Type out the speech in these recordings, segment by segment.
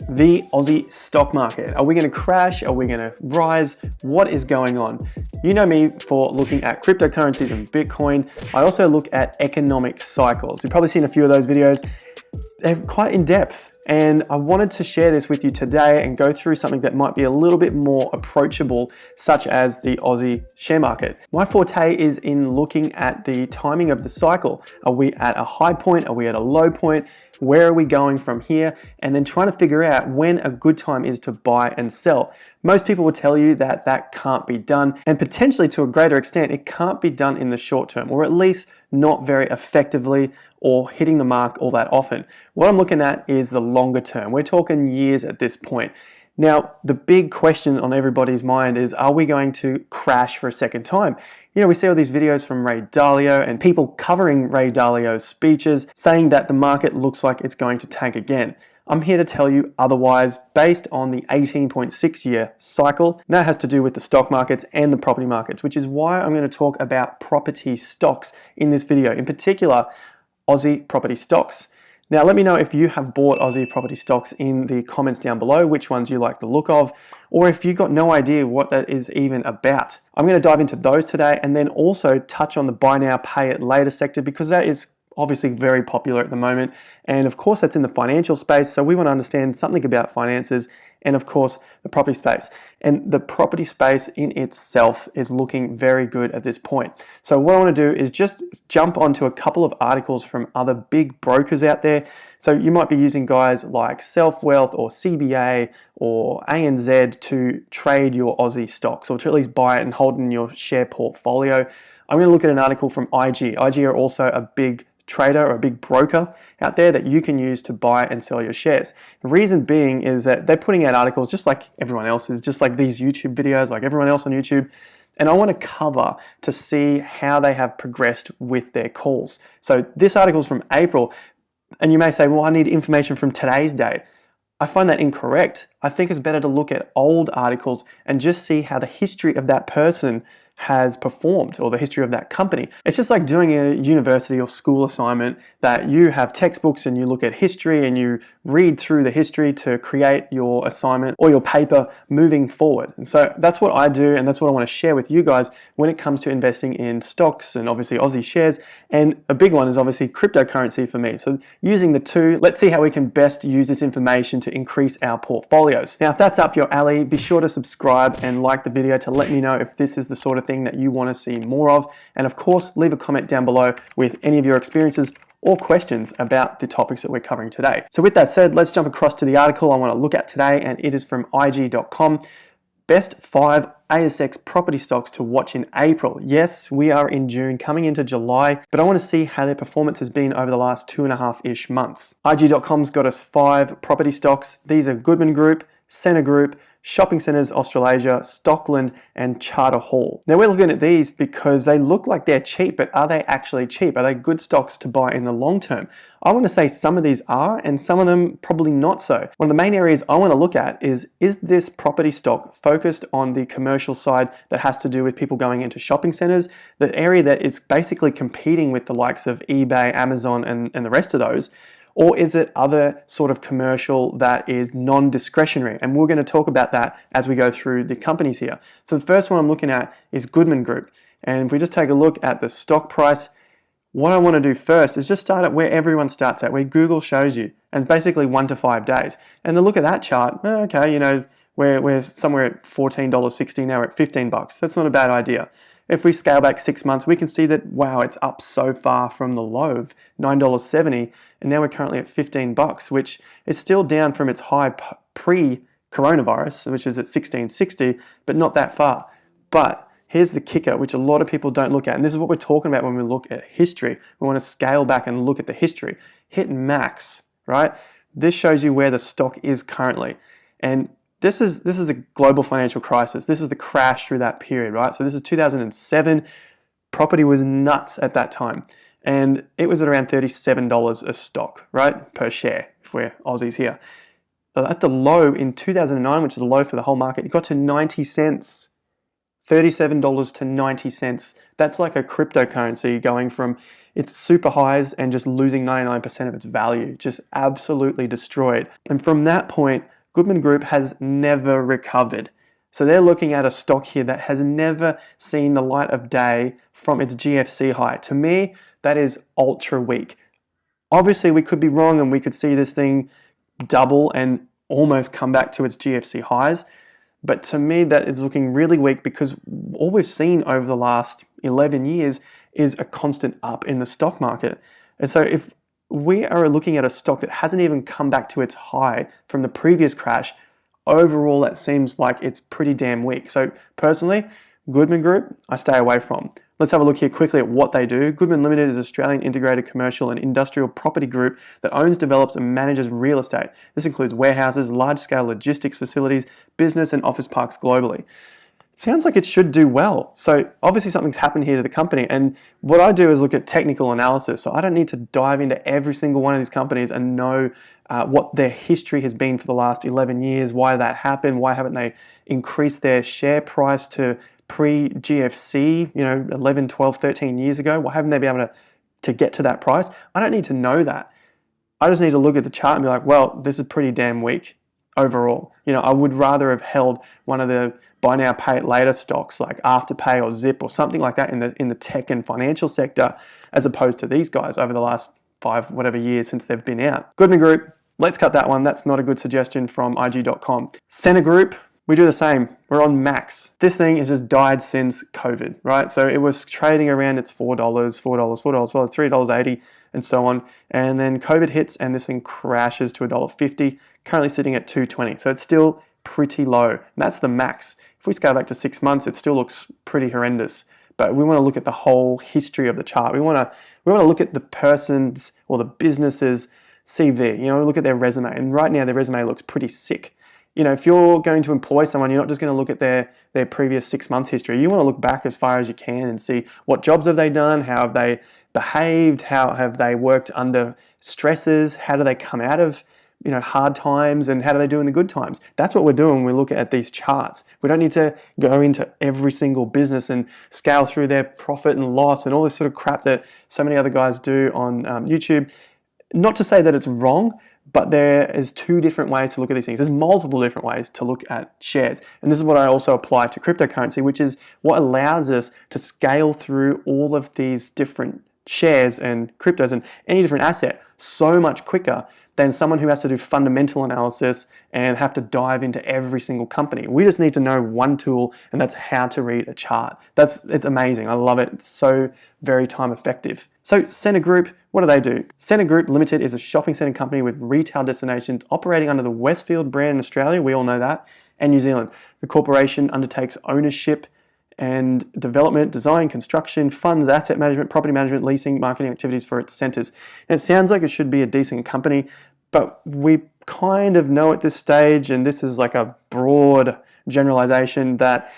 The Aussie stock market. Are we going to crash? Are we going to rise? What is going on? You know me for looking at cryptocurrencies and Bitcoin. I also look at economic cycles. You've probably seen a few of those videos. They're quite in depth, and I wanted to share this with you today and go through something that might be a little bit more approachable, such as the Aussie share market. My forte is in looking at the timing of the cycle. Are we at a high point? Are we at a low point? Where are we going from here? And then trying to figure out when a good time is to buy and sell. Most people will tell you that that can't be done, and potentially to a greater extent, it can't be done in the short term, or at least not very effectively or hitting the mark all that often. What I'm looking at is the longer term. We're talking years at this point. Now, the big question on everybody's mind is, are we going to crash for a second time? You know, we see all these videos from Ray Dalio and people covering Ray Dalio's speeches saying that the market looks like it's going to tank again. I'm here to tell you otherwise based on the 18.6 year cycle. And that has to do with the stock markets and the property markets, which is why I'm going to talk about property stocks in this video, in particular, Aussie property stocks. Now, let me know if you have bought Aussie property stocks in the comments down below, which ones you like the look of, or if you've got no idea what that is even about. I'm going to dive into those today and then also touch on the buy now, pay it later sector, because that is obviously very popular at the moment. And of course, that's in the financial space. So we want to understand something about finances and of course, the property space. And the property space in itself is looking very good at this point. So what I want to do is just jump onto a couple of articles from other big brokers out there. So you might be using guys like Self-Wealth or CBA or ANZ to trade your Aussie stocks, or to at least buy it and hold it in your share portfolio. I'm going to look at an article from IG. IG are also a big trader or a big broker out there that you can use to buy and sell your shares. The reason being is that they're putting out articles just like everyone else is, just like these YouTube videos, like everyone else on YouTube. And I want to cover to see how they have progressed with their calls. So this article is from April, and you may say, well, I need information from today's date. I find that incorrect. I think it's better to look at old articles and just see how the history of that person has performed, or the history of that company. It's just like doing a university or school assignment that you have textbooks and you look at history and you read through the history to create your assignment or your paper moving forward. And so that's what I do, and that's what I want to share with you guys when it comes to investing in stocks and obviously Aussie shares. And a big one is obviously cryptocurrency for me. So using the two, let's see how we can best use this information to increase our portfolios. Now, if that's up your alley, be sure to subscribe and like the video to let me know if this is the sort of thing that you want to see more of. And of course, leave a comment down below with any of your experiences or questions about the topics that we're covering today. So with that said, let's jump across to the article I want to look at today, and it is from IG.com. Best 5 ASX property stocks to watch in April. Yes, we are in June, coming into July, but I want to see how their performance has been over the last 2.5-ish months. IG.com's got us 5 property stocks. These are Goodman Group, Centre Group, Shopping Centres Australasia, Stockland, and Charter Hall. Now we're looking at these because they look like they're cheap, but are they actually cheap? Are they good stocks to buy in the long term? I want to say some of these are, and some of them probably not so. One of the main areas I want to look at is this property stock focused on the commercial side that has to do with people going into shopping centres, the area that is basically competing with the likes of eBay, Amazon, and the rest of those? Or is it other sort of commercial that is non-discretionary? And we're going to talk about that as we go through the companies here. So the first one I'm looking at is Goodman Group. And if we just take a look at the stock price, what I want to do first is just start at where everyone starts at, where Google shows you, and basically 1 to 5 days. And to look at that chart, okay, you know, we're somewhere at $14.60, now we're at $15. That's not a bad idea. If we scale back 6 months, we can see that, wow, it's up so far from the low of $9.70, and now we're currently at $15, which is still down from its high pre-coronavirus, which is at $16.60, but not that far. But here's the kicker, which a lot of people don't look at, and this is what we're talking about when we look at history. We want to scale back and look at the history. Hit max, right? This shows you where the stock is currently. And this is a global financial crisis. This was the crash through that period, right? So this is 2007. Property was nuts at that time. And it was at around $37 a stock, right? Per share, if we're Aussies here. So at the low in 2009, which is the low for the whole market, it got to 90 cents. $37 to 90 cents. That's like a cryptocurrency going from It's super highs and just losing 99% of its value, just absolutely destroyed. And from that point, Goodman Group has never recovered. So they're looking at a stock here that has never seen the light of day from its GFC high. To me, that is ultra weak. Obviously, we could be wrong and we could see this thing double and almost come back to its GFC highs. But to me, that is looking really weak because all we've seen over the last 11 years is a constant up in the stock market. And so if we are looking at a stock that hasn't even come back to its high from the previous crash, overall, that seems like it's pretty damn weak. So personally, Goodman Group, I stay away from. Let's have a look here quickly at what they do. Goodman Limited is an Australian integrated commercial and industrial property group that owns, develops and manages real estate. This includes warehouses, large-scale logistics facilities, business and office parks globally. It sounds like it should do well. So obviously something's happened here to the company. And what I do is look at technical analysis. So I don't need to dive into every single one of these companies and know what their history has been for the last 11 years, why that happened, why haven't they increased their share price to pre-GFC, 11, 12, 13 years ago? Why haven't they been able to get to that price? I don't need to know that. I just need to look at the chart and be like, well, this is pretty damn weak overall. I would rather have held one of the buy now, pay it later stocks like Afterpay or Zip or something like that in the tech and financial sector as opposed to these guys over the last 5 whatever years since they've been out. Goodman Group, let's cut that one. That's not a good suggestion from IG.com. Centre Group, we do the same. We're on max. This thing has just died since COVID, right? So it was trading around its $4, $3.80 and so on. And then COVID hits and this thing crashes to $1.50, currently sitting at $2.20. So it's still pretty low. And that's the max. If we scale back to 6 months, it still looks pretty horrendous. But we want to look at the whole history of the chart. We want to look at the person's or the business's CV. Look at their resume. And right now their resume looks pretty sick. If you're going to employ someone, you're not just going to look at their previous 6 months history. You want to look back as far as you can and see what jobs have they done, how have they behaved, how have they worked under stresses, how do they come out of hard times, and how do they do in the good times. That's what we're doing when we look at these charts. We don't need to go into every single business and scale through their profit and loss and all this sort of crap that so many other guys do on YouTube. Not to say that it's wrong, but there is 2 different ways to look at these things. There's multiple different ways to look at shares. And this is what I also apply to cryptocurrency, which is what allows us to scale through all of these different shares and cryptos and any different asset so much quicker than someone who has to do fundamental analysis and have to dive into every single company. We just need to know one tool, and that's how to read a chart. It's amazing. I love it. It's so very time effective. So Centre Group, what do they do? Centre Group Limited is a shopping centre company with retail destinations operating under the Westfield brand in Australia, we all know that, and New Zealand. The corporation undertakes ownership and development, design, construction, funds, asset management, property management, leasing, marketing activities for its centres. And it sounds like it should be a decent company, but we kind of know at this stage, and this is like a broad generalization, that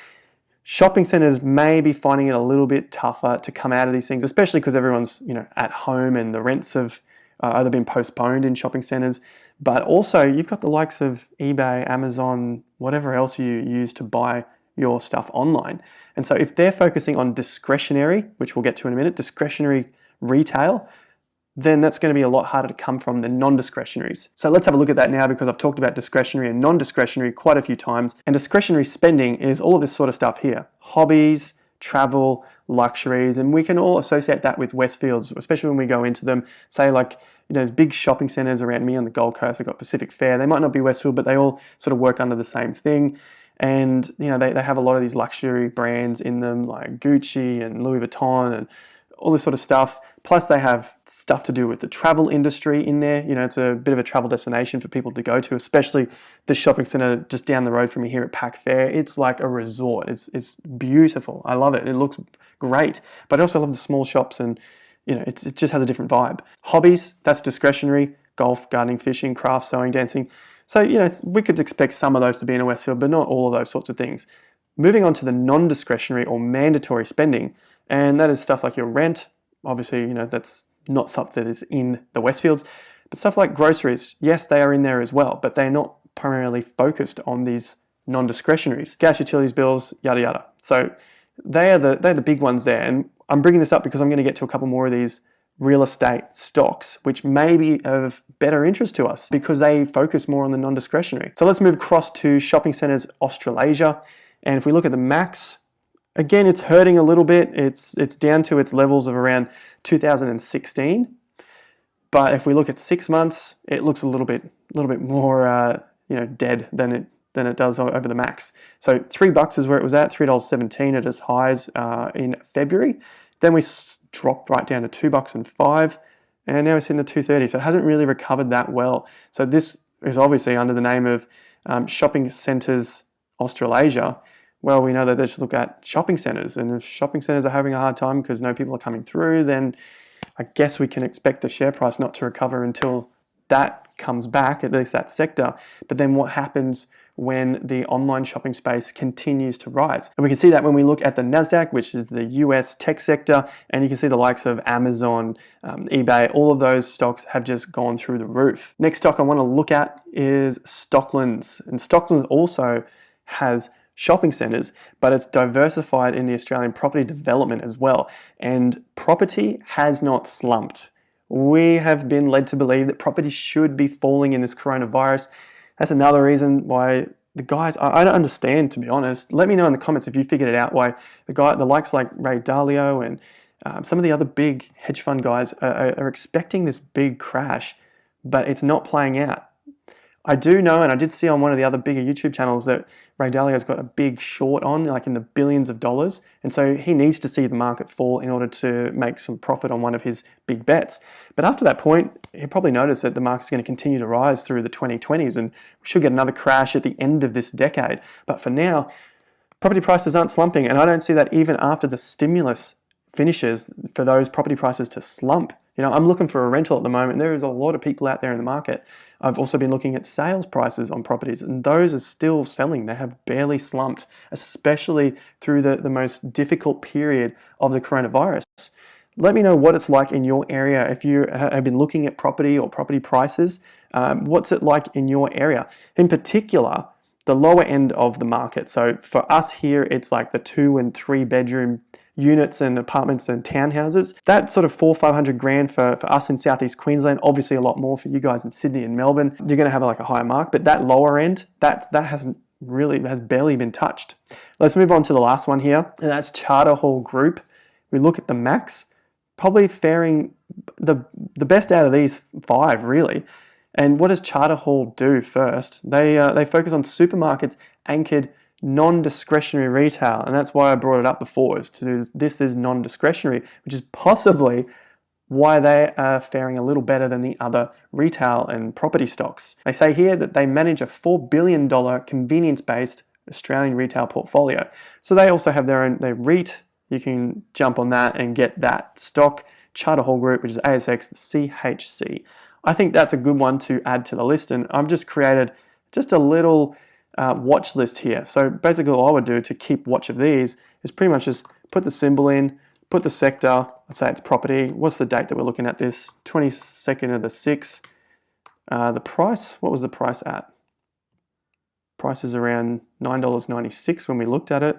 shopping centres may be finding it a little bit tougher to come out of these things, especially because everyone's at home and the rents have either been postponed in shopping centres. But also you've got the likes of eBay, Amazon, whatever else you use to buy your stuff online. And so if they're focusing on discretionary, which we'll get to in a minute, discretionary retail, then that's going to be a lot harder to come from than non-discretionaries. So let's have a look at that now, because I've talked about discretionary and non-discretionary quite a few times. And discretionary spending is all of this sort of stuff here. Hobbies, travel, luxuries, and we can all associate that with Westfields, especially when we go into them. Say like, there's big shopping centres around me on the Gold Coast. I've got Pacific Fair. They might not be Westfield, but they all sort of work under the same thing. And they have a lot of these luxury brands in them, like Gucci and Louis Vuitton and all this sort of stuff. Plus they have stuff to do with the travel industry in there. It's a bit of a travel destination for people to go to, especially the shopping centre just down the road from me here at Pac Fair. It's like a resort. It's beautiful. I love it. It looks great. But I also love the small shops, and it just has a different vibe. Hobbies, that's discretionary. Golf, gardening, fishing, craft, sewing, dancing. So, we could expect some of those to be in a Westfield, but not all of those sorts of things. Moving on to the non-discretionary or mandatory spending, and that is stuff like your rent. Obviously, that's not something that is in the Westfields, but stuff like groceries, yes, they are in there as well, but they're not primarily focused on these non-discretionaries. Gas, utilities, bills, yada yada. So they're the big ones there, and I'm bringing this up because I'm going to get to a couple more of these real estate stocks, which may be of better interest to us because they focus more on the non-discretionary. So let's move across to shopping centers Australasia. And if we look at the MAX, again, it's hurting a little bit. It's down to its levels of around 2016. But if we look at 6 months, it looks a little bit more dead than it does over the MAX. So $3 is where it was at, $3.17 at its highs in February. Then we dropped right down to $2.05, and now it's in the 230. So it hasn't really recovered that well. So this is obviously under the name of Shopping Centres Australasia. Well, we know that they just look at shopping centres, and if shopping centres are having a hard time because no people are coming through, then I guess we can expect the share price not to recover until that comes back, at least that sector. But then what happens when the online shopping space continues to rise? And we can see that when we look at the NASDAQ, which is the US tech sector, and you can see the likes of Amazon, eBay, all of those stocks have just gone through the roof. Next stock I want to look at is Stocklands. And Stocklands also has shopping centres, but it's diversified in the Australian property development as well. And property has not slumped. We have been led to believe that property should be falling in this coronavirus. That's another reason why the guys, I don't understand, to be honest. Let me know in the comments if you figured it out, why the likes like Ray Dalio and some of the other big hedge fund guys are expecting this big crash, but it's not playing out. I do know, and I did see on one of the other bigger YouTube channels, that Ray Dalio's got a big short on, like in the billions of dollars. And so he needs to see the market fall in order to make some profit on one of his big bets. But after that point, he'll probably notice that the market's going to continue to rise through the 2020s, and we should get another crash at the end of this decade. But for now, property prices aren't slumping, and I don't see that even after the stimulus finishes for those property prices to slump. You know, I'm looking for a rental at the moment. There is a lot of people out there in the market. I've also been looking at sales prices on properties, and those are still selling. They have barely slumped, especially through the most difficult period of the coronavirus. Let me know what it's like in your area. If you have been looking at property or property prices, what's it like in your area? In particular, the lower end of the market. So for us here, it's like the 2 and 3 bedroom units and apartments and townhouses. That sort of $400,000-500 grand for us in Southeast Queensland, obviously a lot more for you guys in Sydney and Melbourne. You're going to have like a higher mark, but that lower end, that has barely been touched. Let's move on to the last one here, and that's Charter Hall Group. We look at the MAX, probably faring the best out of these 5, really. And what does Charter Hall do first? They focus on supermarkets anchored non-discretionary retail, and that's why I brought it up before. This is non-discretionary, which is possibly why they are faring a little better than the other retail and property stocks. They say here that they manage a $4 billion convenience-based Australian retail portfolio. So they also have their REIT. You can jump on that and get that stock, Charter Hall Group, which is ASX, the CHC. I think that's a good one to add to the list, and I've just created just a little watch list here. So basically all I would do to keep watch of these is pretty much just put the symbol in, put the sector, let's say it's property. What's the date that we're looking at this? 22nd of the 6th. The price, what was the price at? Price is around $9.96 when we looked at it.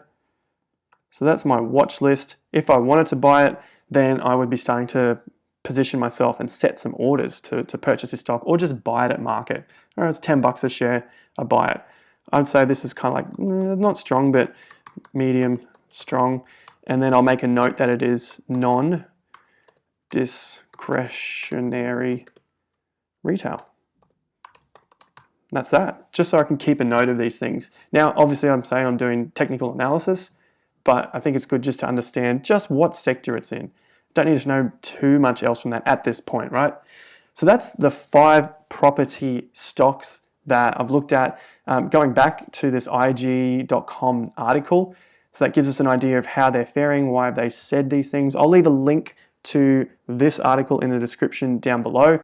So that's my watch list. If I wanted to buy it, then I would be starting to position myself and set some orders to purchase this stock, or just buy it at market. All right, it's $10 a share, I buy it. I'd say this is kind of like, not strong, but medium strong. And then I'll make a note that it is non-discretionary retail. That's that, just so I can keep a note of these things. Now, obviously I'm saying I'm doing technical analysis, but I think it's good just to understand just what sector it's in. Don't need to know too much else from that at this point, right? So that's the 5 property stocks that I've looked at. Going back to this IG.com article, so that gives us an idea of how they're faring, why they said these things. I'll leave a link to this article in the description down below.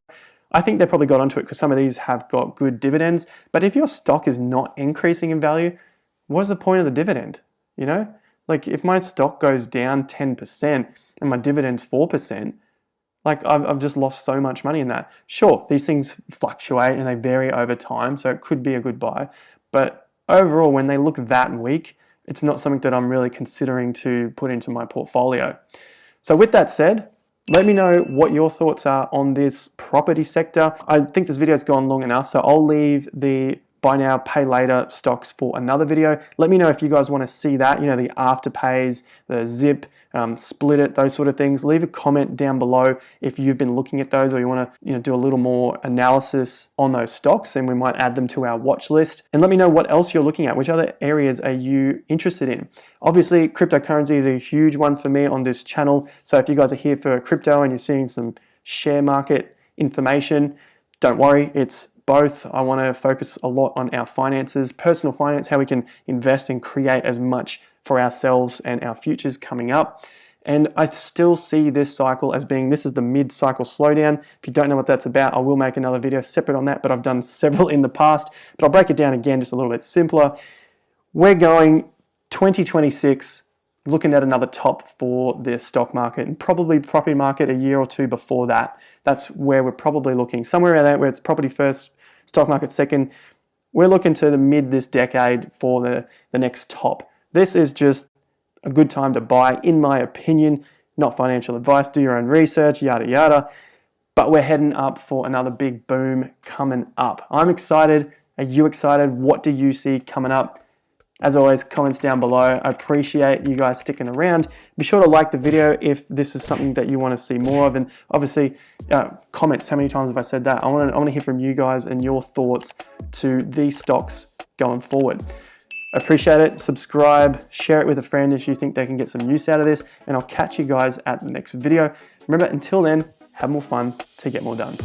I think they probably got onto it because some of these have got good dividends, but if your stock is not increasing in value, what's the point of the dividend? You know, like if my stock goes down 10% and my dividend's 4%, like I've just lost so much money in that. Sure, these things fluctuate and they vary over time, so it could be a good buy. But overall, when they look that weak, it's not something that I'm really considering to put into my portfolio. So with that said, Let me know what your thoughts are on this property sector. I think this video's gone long enough, so I'll leave the buy now, pay later stocks for another video. Let me know if you guys want to see that, you know, the afterpays, the zip, split it, those sort of things. Leave a comment down below if you've been looking at those or you want to, you know, do a little more analysis on those stocks, and we might add them to our watch list. And let me know what else you're looking at. Which other areas are you interested in? Obviously, cryptocurrency is a huge one for me on this channel. So if you guys are here for crypto and you're seeing some share market information, don't worry, it's both. I want to focus a lot on our finances, personal finance, how we can invest and create as much for ourselves and our futures coming up. And I still see this cycle as being, this is the mid-cycle slowdown. If you don't know what that's about, I will make another video separate on that, but I've done several in the past. But I'll break it down again just a little bit simpler. We're going 2026, looking at another top for the stock market and probably property market a year or two before that. That's where we're probably looking. Somewhere around that, where it's property first, stock market second. We're looking to the mid this decade for the next top. This is just a good time to buy, in my opinion. Not financial advice, do your own research, yada yada. But we're heading up for another big boom coming up. I'm excited. Are you excited? What do you see coming up? As always, comments down below. I appreciate you guys sticking around. Be sure to like the video if this is something that you want to see more of. And obviously, comments. How many times have I said that? I want to hear from you guys and your thoughts to these stocks going forward. I appreciate it. Subscribe, share it with a friend if you think they can get some use out of this. And I'll catch you guys at the next video. Remember, until then, have more fun to get more done.